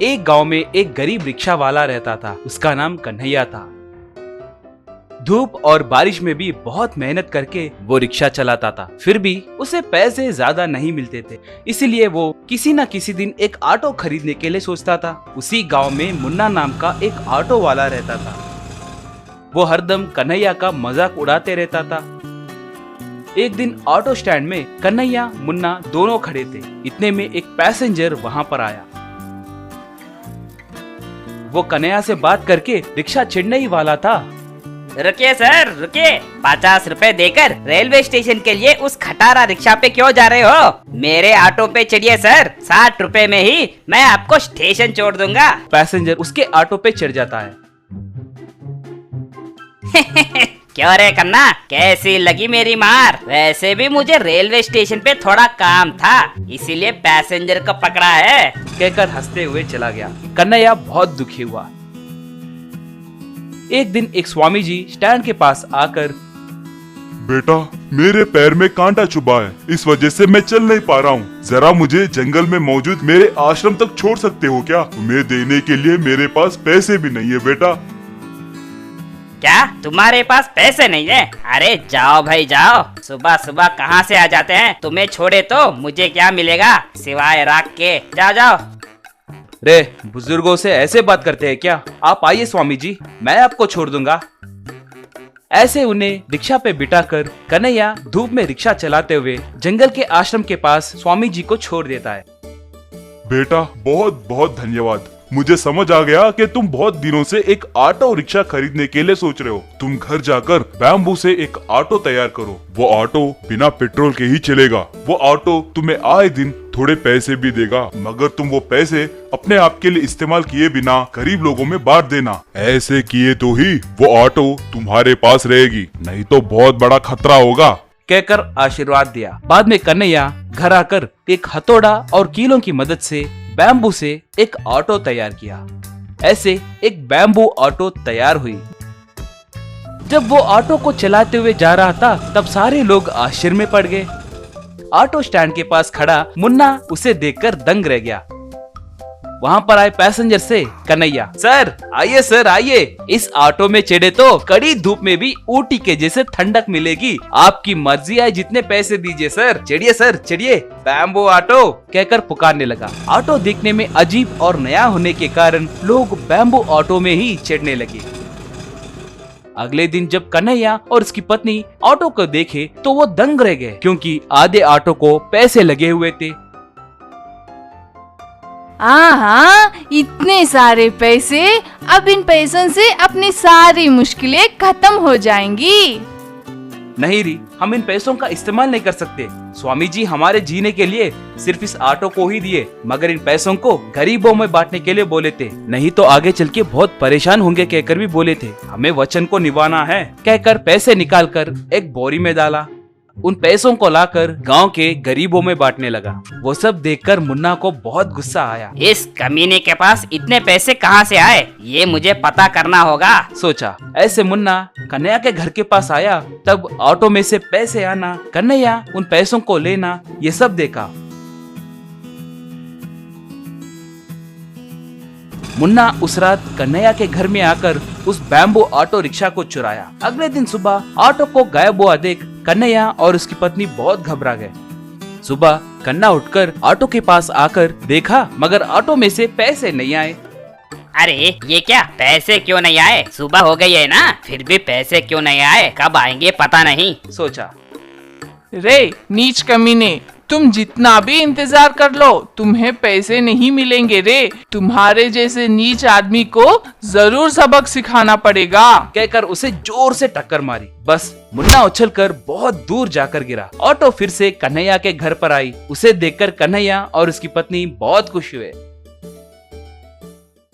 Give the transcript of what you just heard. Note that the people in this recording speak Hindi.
एक गांव में एक गरीब रिक्शा वाला रहता था। उसका नाम कन्हैया था। धूप और बारिश में भी बहुत मेहनत करके वो रिक्शा चलाता था। फिर भी उसे पैसे ज्यादा नहीं मिलते थे, इसीलिए वो किसी न किसी दिन एक ऑटो खरीदने के लिए सोचता था। उसी गांव में मुन्ना नाम का एक ऑटो वाला रहता था। वो हरदम कन्हैया का मजाक उड़ाते रहता था। एक दिन ऑटो स्टैंड में कन्हैया मुन्ना दोनों खड़े थे। इतने में एक पैसेंजर वहां पर आया। वो कन्हैया से बात करके रिक्शा छेड़ने ही वाला था। रुकिए सर, रुकिए। 50 रुपए देकर रेलवे स्टेशन के लिए उस खटारा रिक्शा पे क्यों जा रहे हो? मेरे ऑटो पे चढ़िए सर, 60 रुपए में ही मैं आपको स्टेशन छोड़ दूंगा। पैसेंजर उसके ऑटो पे चढ़ जाता है। क्यों रे कन्ना, कैसी लगी मेरी मार? वैसे भी मुझे रेलवे स्टेशन पे थोड़ा काम था, इसीलिए पैसेंजर को पकड़ा है, कहकर हंसते हुए चला गया। कन्हैया बहुत दुखी हुआ। एक दिन एक स्वामी जी स्टैंड के पास आकर, बेटा, मेरे पैर में कांटा चुभा है, इस वजह से मैं चल नहीं पा रहा हूँ। जरा मुझे जंगल में मौजूद मेरे आश्रम तक छोड़ सकते हो क्या? तुम्हें देने के लिए मेरे पास पैसे भी नहीं है बेटा। क्या तुम्हारे पास पैसे नहीं है? अरे जाओ भाई जाओ, सुबह सुबह कहाँ से आ जाते हैं? तुम्हें छोड़े तो मुझे क्या मिलेगा सिवाय राख के? जाओ जाओ। रे, बुजुर्गों से ऐसे बात करते हैं क्या? आप आइए स्वामी जी, मैं आपको छोड़ दूंगा। ऐसे उन्हें रिक्शा पे बिठाकर कन्हैया धूप में रिक्शा चलाते हुए जंगल के आश्रम के पास स्वामी जी को छोड़ देता है। बेटा, बहुत बहुत धन्यवाद। मुझे समझ आ गया कि तुम बहुत दिनों से एक ऑटो रिक्शा खरीदने के लिए सोच रहे हो। तुम घर जाकर बैम्बू से एक ऑटो तैयार करो। वो ऑटो बिना पेट्रोल के ही चलेगा। वो ऑटो तुम्हें आए दिन थोड़े पैसे भी देगा, मगर तुम वो पैसे अपने आप के लिए इस्तेमाल किए बिना गरीब लोगों में बांट देना। ऐसे किए तो ही वो ऑटो तुम्हारे पास रहेगी, नहीं तो बहुत बड़ा खतरा होगा, कहकर आशीर्वाद दिया। बाद में कन्हैया घर आकर एक हथौड़ा और कीलों की मदद से बैम्बू से एक ऑटो तैयार किया। ऐसे एक बैम्बू ऑटो तैयार हुई। जब वो ऑटो को चलाते हुए जा रहा था, तब सारे लोग आश्चर्य में पड़ गए। ऑटो स्टैंड के पास खड़ा मुन्ना उसे देखकर दंग रह गया। वहाँ पर आए पैसेंजर से कन्हैया, सर आइए सर आइए, इस ऑटो में चढ़े तो कड़ी धूप में भी ऊटी के जैसे ठंडक मिलेगी। आपकी मर्जी आए जितने पैसे दीजिए सर, चढ़िए सर चढ़िए, बैम्बू ऑटो, कहकर पुकारने लगा। ऑटो देखने में अजीब और नया होने के कारण लोग बैम्बू ऑटो में ही चढ़ने लगे। अगले दिन जब कन्हैया और उसकी पत्नी ऑटो को देखे तो वो दंग रह गए, क्योंकि आधे ऑटो को पैसे लगे हुए थे। हाँ, इतने सारे पैसे, अब इन पैसों से अपनी सारी मुश्किलें खत्म हो जाएंगी। नहीं री, हम इन पैसों का इस्तेमाल नहीं कर सकते। स्वामी जी हमारे जीने के लिए सिर्फ इस ऑटो को ही दिए, मगर इन पैसों को गरीबों में बांटने के लिए बोले थे, नहीं तो आगे चल के बहुत परेशान होंगे कहकर भी बोले थे। हमें वचन को निभाना है, कहकर पैसे निकालकर एक बोरी में डाला। उन पैसों को लाकर गांव के गरीबों में बांटने लगा। वो सब देखकर मुन्ना को बहुत गुस्सा आया। इस कमीने के पास इतने पैसे कहाँ से आए, ये मुझे पता करना होगा, सोचा। ऐसे मुन्ना कन्हैया के घर के पास आया। तब ऑटो में से पैसे आना, कन्हैया उन पैसों को लेना, ये सब देखा। मुन्ना उस रात कन्हैया के घर में आकर उस बैम्बू ऑटो रिक्शा को चुराया। अगले दिन सुबह ऑटो को गायब हुआ देख कन्हैया और उसकी पत्नी बहुत घबरा गए। सुबह कन्ना उठकर ऑटो के पास आकर देखा, मगर ऑटो में से पैसे नहीं आए। अरे ये क्या, पैसे क्यों नहीं आए? सुबह हो गई है ना, फिर भी पैसे क्यों नहीं आए? कब आएंगे पता नहीं, सोचा। रे नीच कमीने, तुम जितना भी इंतजार कर लो, तुम्हें पैसे नहीं मिलेंगे रे। तुम्हारे जैसे नीच आदमी को जरूर सबक सिखाना पड़ेगा, कहकर उसे जोर से टक्कर मारी। बस मुन्ना उछलकर बहुत दूर जाकर गिरा। ऑटो फिर से कन्हैया के घर पर आई। उसे देखकर कन्हैया और उसकी पत्नी बहुत खुश हुए।